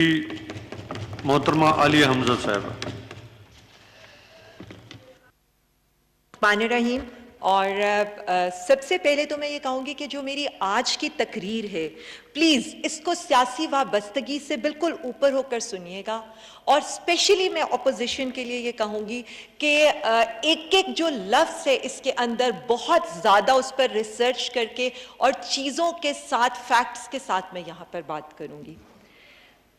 मोहतरमा आलिया हमजा साहब। रहीम और सबसे पहले तो मैं ये कहूँगी कि जो मेरी आज की तकरीर है, प्लीज़ इसको सियासी वाबस्तगी से बिल्कुल ऊपर होकर सुनिएगा। और स्पेशली मैं अपोजिशन के लिए ये कहूँगी कि एक एक जो लफ्ज़ है इसके अंदर बहुत ज़्यादा उस पर रिसर्च करके और चीज़ों के साथ, फैक्ट्स के साथ मैं यहाँ पर बात करूँगी।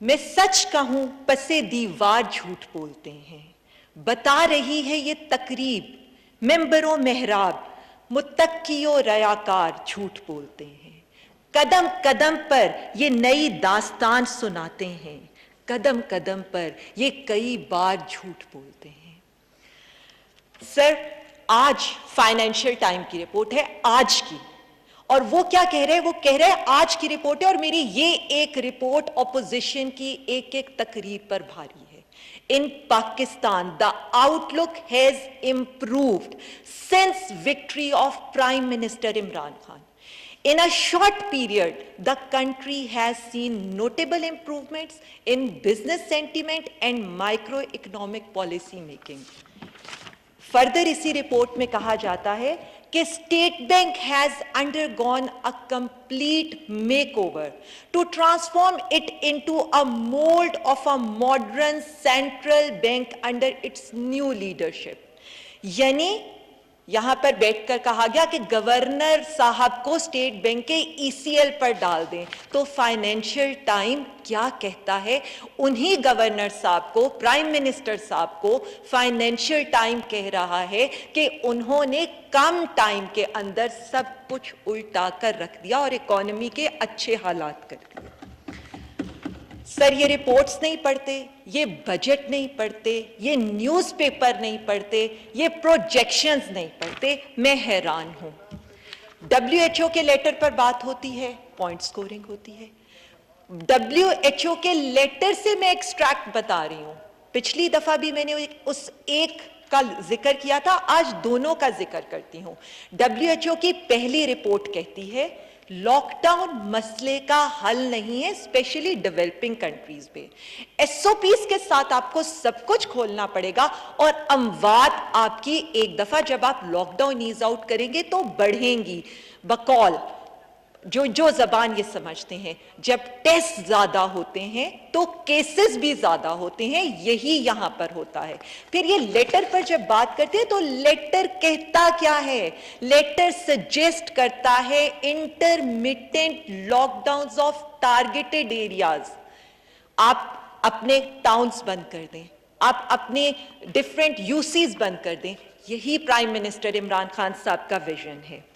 मैं सच कहूँ पसे दीवार झूठ बोलते हैं, बता रही है ये तकरीब मेंबरों मेहराब, मुत्तकियों रयाकार झूठ बोलते हैं। कदम कदम पर ये नई दास्तान सुनाते हैं, कदम कदम पर ये कई बार झूठ बोलते हैं। सर, आज फाइनेंशियल टाइम की रिपोर्ट है, आज की, और वो क्या कह रहे हैं? वो कह रहे हैं आज की रिपोर्ट है और मेरी ये एक रिपोर्ट ऑपोजिशन की एक एक तकरीर पर भारी है। In Pakistan, the outlook has improved since victory of Prime Minister Imran Khan. In a short period, the country has seen notable improvements in business sentiment and microeconomic policy making. Further, इसी report में कहा जाता है कि state bank has undergone a complete makeover to transform it into a mold of a modern central bank under its new leadership. यानी यहां पर बैठकर कहा गया कि गवर्नर साहब को स्टेट बैंक के ईसीएल पर डाल दें। तो फाइनेंशियल टाइम क्या कहता है? उन्हीं गवर्नर साहब को, प्राइम मिनिस्टर साहब को फाइनेंशियल टाइम कह रहा है कि उन्होंने कम टाइम के अंदर सब कुछ उल्टा कर रख दिया और इकोनॉमी के अच्छे हालात कर दिए। सर, ये रिपोर्ट्स नहीं पढ़ते, ये बजट नहीं पढ़ते, ये न्यूज़पेपर नहीं पढ़ते, ये प्रोजेक्शंस नहीं पढ़ते, मैं हैरान हूं। WHO के लेटर पर बात होती है, पॉइंट स्कोरिंग होती है। WHO के लेटर से मैं एक्सट्रैक्ट बता रही हूं। पिछली दफा भी मैंने उस एक का जिक्र किया था, आज दोनों का जिक्र करती हूं। WHO की पहली रिपोर्ट कहती है लॉकडाउन मसले का हल नहीं है, स्पेशली डेवलपिंग कंट्रीज में। एसओपीज के साथ आपको सब कुछ खोलना पड़ेगा और अमवात आपकी एक दफा जब आप लॉकडाउन ईज आउट करेंगे तो बढ़ेंगी। बकौल जो जबान ये समझते हैं, जब टेस्ट ज्यादा होते हैं तो केसेस भी ज्यादा होते हैं, यही यहां पर होता है। फिर ये लेटर पर जब बात करते हैं तो लेटर कहता क्या है? लेटर सजेस्ट करता है intermittent lockdowns of targeted areas. आप अपने टाउन्स बंद कर दें, आप अपने डिफरेंट यूसीज बंद कर दें, यही प्राइम मिनिस्टर इमरान खान साहब का विजन है।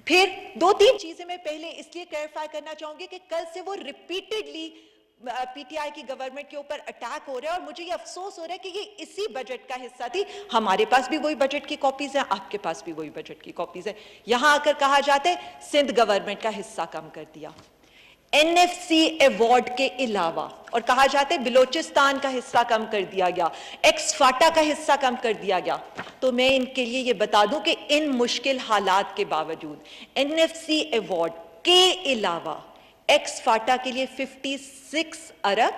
फिर दो तीन चीजें मैं पहले इसलिए क्लैरिफाई करना चाहूंगी कि कल से वो रिपीटेडली पीटीआई की गवर्नमेंट के ऊपर अटैक हो रहा है और मुझे ये अफसोस हो रहा है कि ये इसी बजट का हिस्सा थी। हमारे पास भी वही बजट की कॉपीज हैं, आपके पास भी वही बजट की कॉपीज हैं। यहां आकर कहा जाता है सिंध गवर्नमेंट का हिस्सा कम कर दिया, एनएफसी अवार्ड के अलावा, और कहा जाता है बिलोचिस्तान का हिस्सा कम कर दिया गया, एक्स फाटा का हिस्सा कम कर दिया गया। तो मैं इनके लिए ये बता दूं कि इन मुश्किल हालात के बावजूद एनएफसी अवार्ड के अलावा एक्स फाटा के लिए 56 अरब,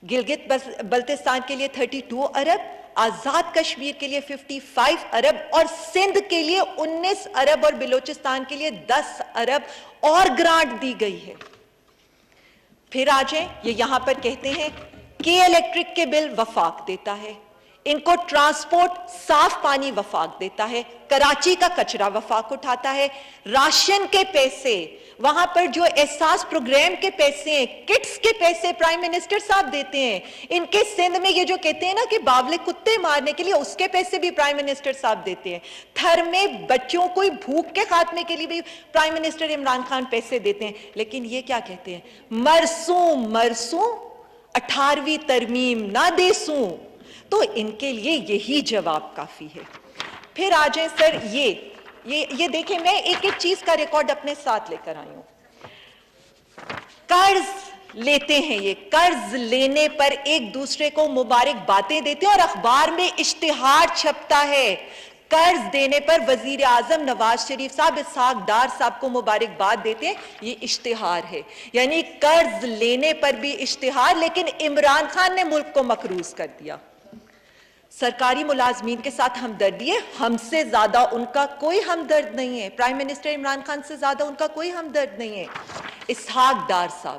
गिलगित बल्तिस्तान के लिए 32 अरब, आजाद कश्मीर के लिए 55 अरब और सिंध के लिए 19 अरब और बिलोचिस्तान के लिए 10 अरब और ग्रांट दी गई है। फिर आ जाए, ये यहां पर कहते हैं कि इलेक्ट्रिक के बिल वफाक देता है, इनको ट्रांसपोर्ट साफ पानी वफाक देता है, कराची का कचरा वफाक उठाता है, राशन के पैसे, वहां पर जो एहसास प्रोग्राम के पैसे हैं, किट्स के पैसे प्राइम मिनिस्टर साहब देते हैं। इनके सिंध में ये जो कहते हैं ना कि बावले कुत्ते मारने के लिए, उसके पैसे भी प्राइम मिनिस्टर साहब देते हैं। थर में बच्चों को भूख के खात्मे के लिए भी प्राइम मिनिस्टर इमरान खान पैसे देते हैं। लेकिन ये क्या कहते हैं? मरसूं मरसूं 18वीं तरमीम ना देसूं। तो इनके लिए यही जवाब काफी है। फिर आ जाए सर, ये देखें, मैं एक एक चीज का रिकॉर्ड अपने साथ लेकर आई हूं। कर्ज लेते हैं, ये कर्ज लेने पर एक दूसरे को मुबारक बातें देते हैं और अखबार में इश्तिहार छपता है। قرض دینے پر وزیر اعظم نواز شریف صاحب اسحاق ڈار صاحب کو مبارکباد دیتے ہیں، یہ اشتہار ہے، یعنی قرض لینے پر بھی اشتہار، لیکن عمران خان نے ملک کو مقروض کر دیا۔ سرکاری ملازمین کے ساتھ ہمدردی ہے، ہم سے زیادہ ان کا کوئی ہمدرد نہیں ہے، پرائم منسٹر عمران خان سے زیادہ ان کا کوئی ہمدرد نہیں ہے۔ اسحاق ڈار صاحب،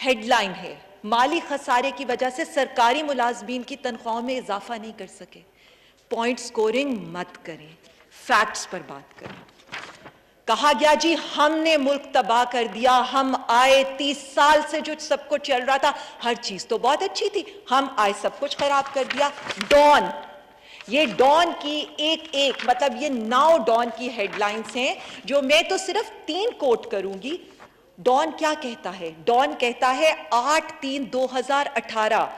ہیڈ لائن ہے، مالی خسارے کی وجہ سے سرکاری ملازمین کی تنخواہوں میں اضافہ نہیں کر سکے۔ پوائنٹ سکورنگ مت کریں، فیکٹس پر بات کریں۔ کہا گیا جی ہم نے ملک تباہ کر دیا، ہم آئے 30 سال سے جو سب کچھ چل رہا تھا ہر چیز تو بہت اچھی تھی، ہم آئے سب کچھ خراب کر دیا۔ ڈان، یہ ڈان کی ایک مطلب یہ 9 ڈان کی ہیڈ لائنز ہیں جو میں تو صرف 3 کوٹ کروں گی۔ ڈان کیا کہتا ہے؟ ڈان کہتا ہے 8/3/2018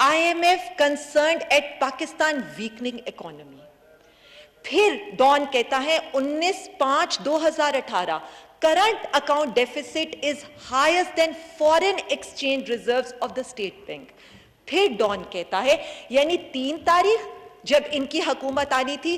IMF concerned at Pakistan weakening economy۔ پھر ڈان کہتا ہے 19/5/2018 current account deficit is highest than foreign exchange reserves of the state bank۔ پھر ڈان کہتا ہے یعنی 3 تاریخ جب ان کی حکومت آنی تھی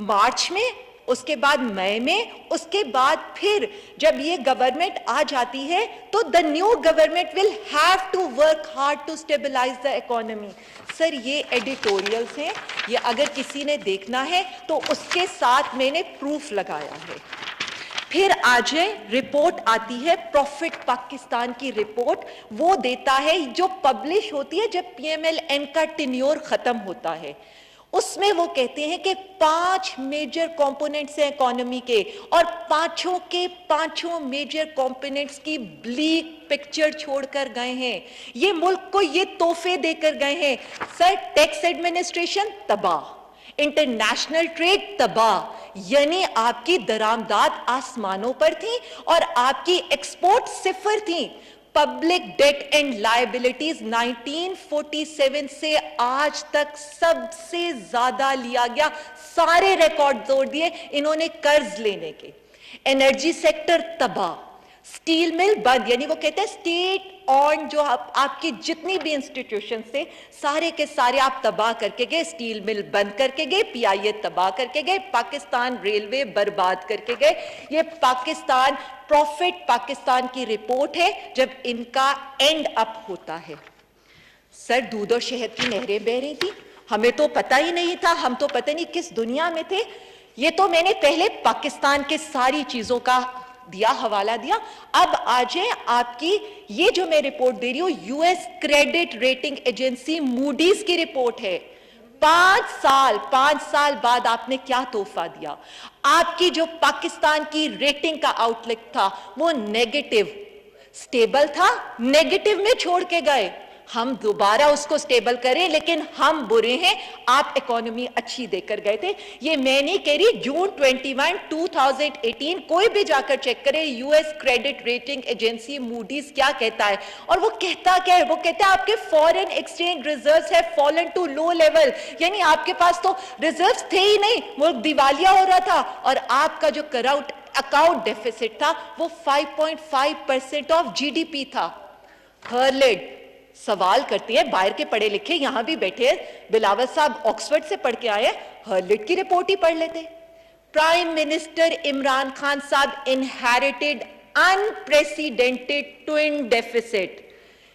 مارچ میں، اس کے بعد مئی میں، اس کے بعد پھر جب یہ گورنمنٹ آ جاتی ہے تو the new government will have to work hard to stabilize the economy۔ سر یہ ایڈیٹوریلز ہیں، یہ اگر کسی نے دیکھنا ہے تو اس کے ساتھ میں نے پروف لگایا ہے۔ پھر آج رپورٹ آتی ہے پروفٹ پاکستان کی رپورٹ، وہ دیتا ہے جو پبلش ہوتی ہے جب پی ایم ایل این کا ٹینیور ختم ہوتا ہے۔ اس میں وہ کہتے ہیں کہ 5 میجر کمپوننٹس ہیں اکانومی کے، اور 5 میجر کمپوننٹس کی بلیک پکچر چھوڑ کر گئے ہیں۔ یہ ملک کو یہ تحفے دے کر گئے ہیں۔ سر ٹیکس ایڈمنسٹریشن تباہ، انٹرنیشنل ٹریڈ تباہ، یعنی آپ کی درآمدات آسمانوں پر تھیں اور آپ کی ایکسپورٹ صفر تھیں۔ پبلک ڈیٹ اینڈ لائبلٹیز 1947 سے آج تک سب سے زیادہ لیا گیا، سارے ریکارڈ توڑ دیے انہوں نے قرض لینے کے۔ انرجی سیکٹر تباہ، سٹیل مل بند، یعنی وہ کہتے ہیں سٹیٹ آن جو آپ کی جتنی بھی انسٹیٹیوشن سے سارے کے سارے آپ تباہ کر کے گئے، سٹیل مل بند کر کے گئے، پی آئی اے تباہ کر کے گئے، پاکستان ریلوے برباد کر کے گئے۔ یہ پاکستان پروفٹ پاکستان کی رپورٹ ہے جب ان کا اینڈ اپ ہوتا ہے۔ سر دودھ اور شہد کی نہریں بہہ رہی تھی، ہمیں تو پتہ ہی نہیں تھا، ہم تو پتہ نہیں کس دنیا میں تھے۔ یہ تو میں نے پہلے پاکستان کے ساری چیزوں کا حوالہ دیا۔ اب آجیں آپ کی یہ جو میں رپورٹ دے رہی ہوں U S credit rating agency Moody's کی رپورٹ ہے۔ 5 سال بعد آپ نے کیا تحفہ دیا؟ آپ کی جو پاکستان کی ریٹنگ کا آؤٹ لک تھا وہ نیگیٹو، سٹیبل تھا، نیگیٹو میں چھوڑ کے گئے۔ ہم دوبارہ اس کو سٹیبل کریں لیکن ہم برے ہیں، آپ اکانومی اچھی دے کر گئے تھے۔ یہ میں نہیں کہہ رہی، جون 21 2018 کوئی بھی جا کر چیک کرے U S credit rating agency Moody's کیا کہتا ہے، اور وہ کہتا کیا ہے؟ وہ کہتا ہے آپ کے فورن ایکسچینج ریزروز ہے فالن ٹو لو لیول، یعنی آپ کے پاس تو ریزروز تھے ہی نہیں، ملک دیوالیہ ہو رہا تھا، اور آپ کا جو کرنٹ اکاؤنٹ ڈیفیسٹ تھا وہ 5.5% آف جی ڈی پی تھا۔ ہرلڈ سوال کرتی ہے، باہر کے پڑھے لکھے یہاں بھی بیٹھے ہیں، بلاول صاحب آکسفورڈ سے پڑھ کے آئے، ہرلڈ کی رپورٹ ہی پڑھ لیتے۔ پرائم منسٹر عمران خان صاحب انہیریٹڈ انپریسیڈنٹڈ ٹوئن ڈیفیسٹ۔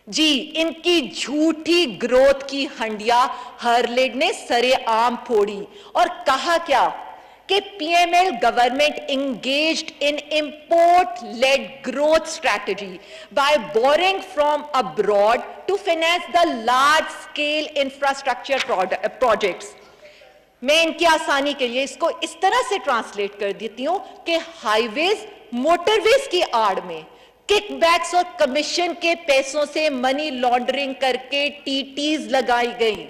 جی ان کی جھوٹی گروتھ کی ہنڈیا ہرلڈ نے سرے عام پھوڑی اور کہا کیا کہ P M L government engaged in import-led growth strategy by borrowing from abroad to finance the large-scale infrastructure projects۔ میں ان کی آسانی کے لیے اس کو اس طرح سے ٹرانسلیٹ کر دیتی ہوں کہ ہائی ویز، موٹر ویز کی آڑ میں کک بیکس اور کمیشن کے پیسوں سے منی لانڈرنگ کر کے ٹی ٹیز لگائی گئی۔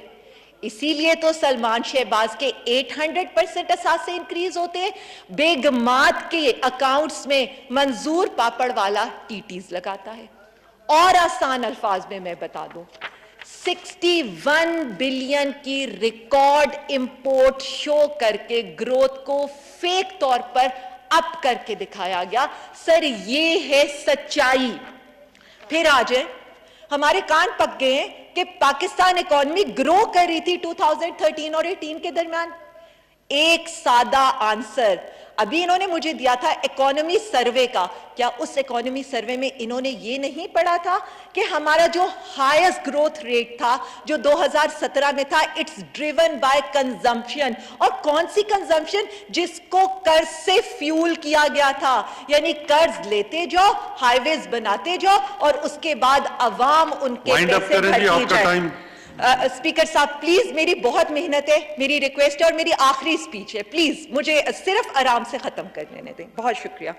اسی لیے تو سلمان شہباز کے 800% اثاثے انکریز ہوتے ہیں، بیگمات کے اکاؤنٹس میں منظور پاپڑ والا ٹی ٹیز لگاتا ہے۔ اور آسان الفاظ میں میں بتا دوں، 61 بلین کی ریکارڈ امپورٹ شو کر کے گروتھ کو فیک طور پر اپ کر کے دکھایا گیا۔ سر یہ ہے سچائی۔ پھر آج ہمارے کان پک گئے ہیں کہ پاکستان اکانومی گرو کر رہی تھی 2013 اور 18 کے درمیان۔ एक सादा आंसर अभी इन्होंने मुझे दिया था इकोनॉमी सर्वे का। क्या उस इकोनॉमी सर्वे में इन्होंने ये नहीं पढ़ा था कि हमारा जो हाईएस्ट ग्रोथ रेट था जो 2017 में था, इट्स ड्रिवन बाय कंजम्पशन। और कौन सी कंजम्पशन? जिसको कर्ज से फ्यूल किया गया था, यानी कर्ज लेते जाओ, हाईवेज बनाते जाओ और उसके बाद अवाम उनके पैसे भरती जाए। स्पीकर साहब प्लीज, मेरी बहुत मेहनत है, मेरी रिक्वेस्ट है और मेरी आखिरी स्पीच है, प्लीज मुझे सिर्फ आराम से खत्म कर लेने दें। बहुत शुक्रिया।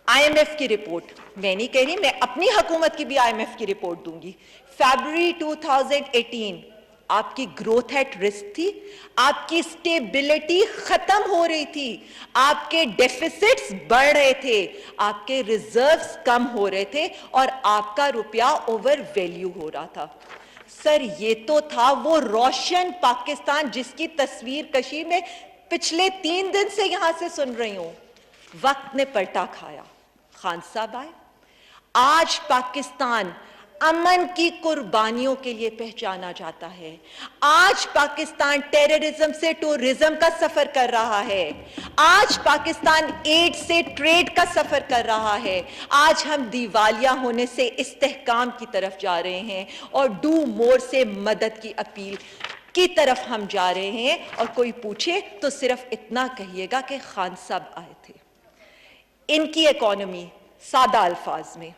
आईएमएफ की रिपोर्ट, मैं नहीं कह रही, मैं अपनी हुकूमत की भी आईएमएफ की रिपोर्ट दूंगी। फरवरी 2018 आपकी ग्रोथ एट रिस्क थी, आपकी स्टेबिलिटी खत्म हो रही थी, आपके डेफिसिट्स बढ़ रहे थे, आपके रिजर्व्स कम हो रहे थे और आपका रुपया ओवर वैल्यू हो रहा था। सर ये तो था वो रोशन पाकिस्तान जिसकी तस्वीर कशी में पिछले 3 दिन से यहां से सुन रही हूं। वक्त ने पलटा खाया, खान साहब आए। आज पाकिस्तान अमन की कुर्बानियों के लिए पहचाना जाता है। आज पाकिस्तान टेररिज्म से टूरिज्म का सफर कर रहा है। आज पाकिस्तान एड से ट्रेड का सफर कर रहा है। आज हम दिवालिया होने से इस्तेहकाम की तरफ जा रहे हैं और डू मोर से मदद की अपील की तरफ हम जा रहे हैं। और कोई पूछे तो सिर्फ इतना कहिएगा कि खान साहब आए थे। इनकी इकोनॉमी सादा अल्फाज में,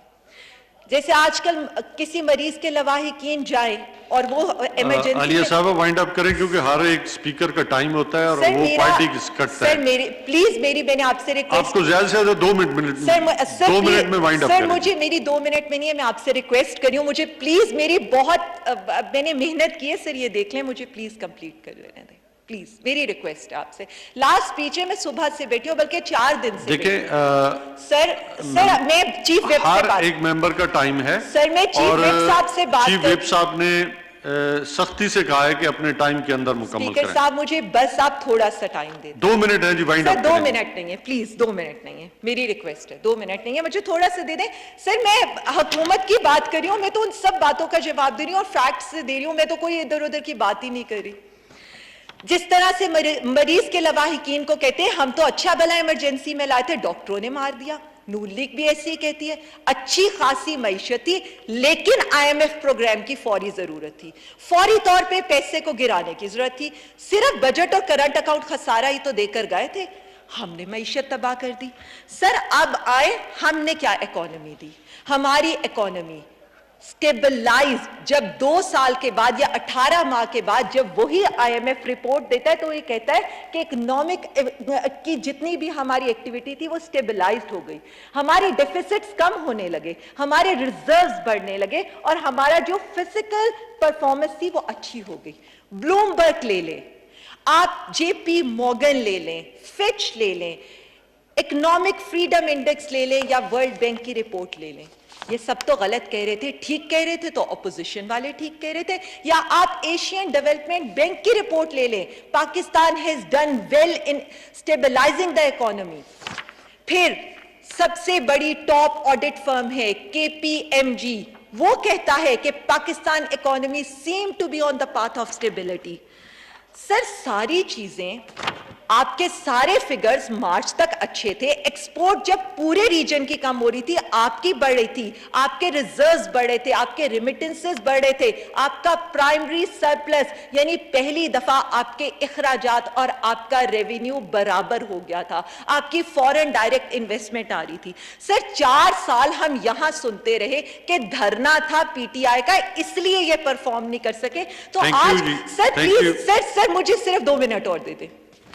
जैसे आजकल किसी मरीज के लवाहिकीन जाए और वो इमरजेंसी। आलिया साहब वाइंड अप करें क्योंकि हर एक स्पीकर का टाइम होता है और वो पार्टी कटता है। सर मेरी प्लीज, मैंने आपसे रिक्वेस्ट, आपको ज्यादा से ज्यादा 2 मिनट सर, 2 मिनट में वाइंड अप सर करें। मुझे मेरी 2 मिनट में नहीं है, मैं आपसे रिक्वेस्ट कर रही हूँ, मुझे प्लीज, मेरी बहुत मैंने मेहनत की है सर, ये देख लें, मुझे प्लीज कंप्लीट कर लेने दें, प्लीज मेरी रिक्वेस्ट है आपसे। लास्ट स्पीच है, मैं सुबह से बैठी हूँ, बल्कि 4 दिन से। देखिए सर मैं चीफ व्हिप से बात, हर एक मेंबर का टाइम है सर मैं चीफ व्हिप साहब से बात चीफ व्हिप साहब ने सख्ती से कहा है कि अपने टाइम के अंदर मुकम्मल करें। स्पीकर साहब मुझे बस आप थोड़ा सा टाइम दे। 2 मिनट है जी, वाइंड अप सर 2 मिनट नहीं है, प्लीज 2 मिनट नहीं है, मेरी रिक्वेस्ट है, 2 मिनट नहीं है, मुझे थोड़ा सा दे दें। सर मैं हुकूमत की बात कर रही हूँ, मैं तो उन सब बातों का जवाब दे रही हूँ और फैक्ट से दे रही हूँ, मैं तो कोई इधर उधर की बात ही नहीं कर रही। जिस तरह से मरीज के लवाहिकीन को कहते हैं हम तो अच्छा भला इमरजेंसी में लाए थे, डॉक्टरों ने मार दिया। नून लीग भी ऐसी ही कहती है। अच्छी खासी मईशत थी, लेकिन आईएमएफ प्रोग्राम की फौरी जरूरत थी, फौरी तौर पे पैसे को गिराने की जरूरत थी। सिर्फ बजट और करंट अकाउंट खसारा ही तो देकर गए थे, हमने मईशत तबाह कर दी। सर अब आए, हमने क्या इकोनॉमी दी? हमारी इकोनॉमी स्टेबलाइज जब 2 साल के बाद या 18 माह के बाद जब वही आईएमएफ रिपोर्ट देता है तो ये कहता है कि इकोनॉमिक की जितनी भी हमारी एक्टिविटी थी वो स्टेबलाइज्ड हो गई, हमारे डेफिसिट्स कम होने लगे, हमारे रिजर्व्स बढ़ने लगे और हमारा जो फिजिकल परफॉर्मेंस थी वो अच्छी हो गई। ब्लूमबर्ग ले लें, आप जेपी मॉर्गन ले लें, फिच ले लें, इकोनॉमिक फ्रीडम इंडेक्स ले लें या वर्ल्ड बैंक की रिपोर्ट ले लें, ये सब तो गलत कह रहे थे। ठीक कह रहे थे तो अपोजिशन वाले ठीक कह रहे थे। या आप एशियन डेवलपमेंट बैंक की रिपोर्ट ले लें, Pakistan has done well in stabilising the economy. फिर सबसे बड़ी टॉप ऑडिट फर्म है केपीएमजी, वो कहता है कि Pakistan economy seem to be on the path of stability. Sir सारी चीजें, आपके सारे फिगर्स मार्च तक अच्छे थे, एक्सपोर्ट जब पूरे रीजन की कम हो रही थी आपकी बढ़ रही थी, आपके रिजर्व्स बढ़ रहे थे, आपके रिमिटेंसेस बढ़ रहे थे, आपका प्राइमरी सरप्लस यानी पहली दफा आपके इखराजात और आपका रेवेन्यू बराबर हो गया था, आपकी फॉरेन डायरेक्ट इन्वेस्टमेंट आ रही थी। सर 4 साल हम यहां सुनते रहे कि धरना था पीटीआई का इसलिए ये परफॉर्म नहीं कर सके। तो आज सर प्लीज, सर मुझे सिर्फ 2 मिनट और दे दे।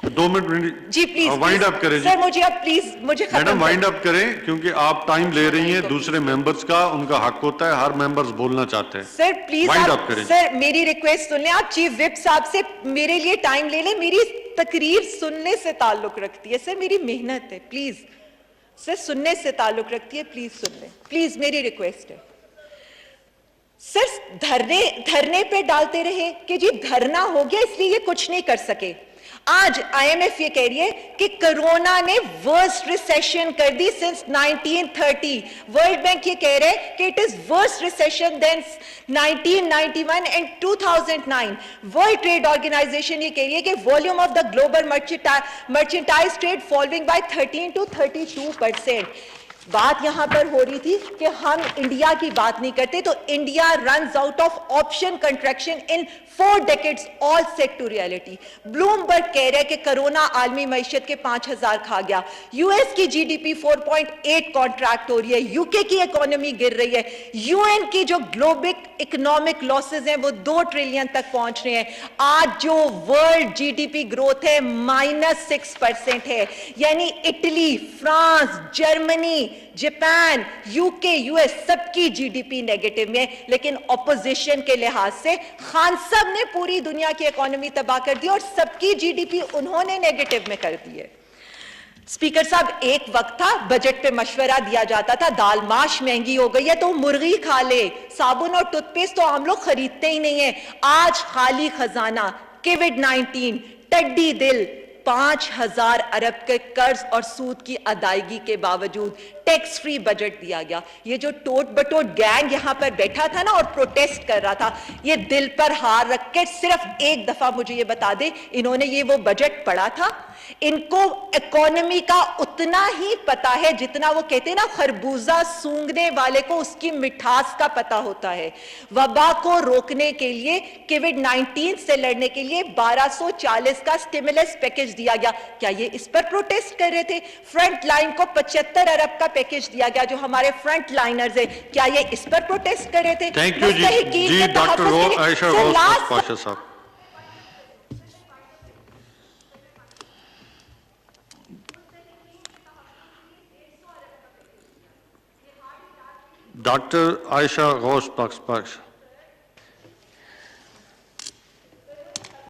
2 मिनट जी प्लीज, वाइंड अप करें सर मुझे अब प्लीज मुझे मैडम वाइंड अप करें क्योंकि आप टाइम ले रही हैं दूसरे मेंबर्स का, उनका हक होता है, हर मेंबर्स बोलना चाहते हैं। सर प्लीज वाइंड अप करें। सर मेरी रिक्वेस्ट सुन लें, आप चीफ व्हिप साहब से मेरे लिए टाइम ले लें, मेरी तकरीर सुनने से ताल्लुक रखती है सर, मेरी मेहनत है, प्लीज सर सुनने से ताल्लुक रखती है, प्लीज सुन लें, प्लीज मेरी रिक्वेस्ट है। सर धरने पे डालते रहे कि जी धरना हो गया इसलिए ये कुछ नहीं कर सके। آج IMF یہ کہہ رہی ہے کہ کرونا نے ورسٹ ریسیشن کر دی since 1930. ورلڈ بینک یہ کہہ رہے ہیں کہ it is worst recession than 1991 and 2009. World trade organisation یہ کہہ رہی ہے کہ volume of the global merchandise trade falling by 13 to 32%. بات یہاں پر ہو رہی تھی کہ ہم انڈیا کی بات نہیں کرتے, تو India runs out of option contraction in 4 decades, all set to reality. Bloomberg کہہ رہے کہ کرونا عالمی معیشت کے 5,000 کھا گیا. US کی GDP 4.8 کانٹریکٹ ہو رہی ہے, UK کی اکانومی گر رہی ہے, UN کی جو گلوبل اکنامک لاسز ہیں وہ 2 ٹریلین تک پہنچ رہے ہیں. آج جو ورلڈ GDP گروتھ ہے -6% ہے, یعنی Italy, France, Germany, Japan, UK, US سب کی GDP نیگیٹو میں, لیکن اپوزیشن کے لحاظ سے خان صاحب نے پوری دنیا کی اکانومی تباہ کر دی اور سب کی GDP انہوں نے نیگیٹو میں کر دی ہے. اسپیکر صاحب, ایک وقت تھا بجٹ پہ مشورہ دیا جاتا تھا دال ماش مہنگی ہو گئی ہے تو مرغی کھا لے, صابن اور ٹوتھ پیسٹ تو عام لوگ خریدتے ہی نہیں ہیں. آج خالی خزانہ, کووڈ-19, ٹڈی دل, 5,000 ارب کے قرض اور سود کی ادائیگی کے باوجود ٹیکس فری بجٹ دیا گیا. یہ جو ٹوٹ بٹوٹ گینگ یہاں پر بیٹھا تھا نا اور پروٹیسٹ کر رہا تھا, یہ دل پر ہار رکھ کے صرف ایک دفعہ مجھے یہ بتا دے, انہوں نے یہ وہ بجٹ پڑھا تھا؟ ان کو اکانومی کا اتنا ہی پتا ہے جتنا وہ کہتے ہیں نا خربوزہ سونگھنے والے کو اس کی مٹھاس کا پتا ہوتا ہے. وبا کو روکنے کے لیے, کووڈ-19 سے لڑنے کے لیے 1240 کا سٹیمولس پیکج دیا گیا. کیا یہ اس پر پروٹیسٹ کر رہے تھے؟ فرنٹ لائن کو 75 ارب کا پیکج دیا گیا جو ہمارے فرنٹ لائنرز ہیں, کیا یہ اس پر پروٹیسٹ کر رہے تھے؟ تھینک یو جی ڈاکٹر عائشہ غوث پاشا صاحب. ڈاکٹر عائشہ غوث پاشا.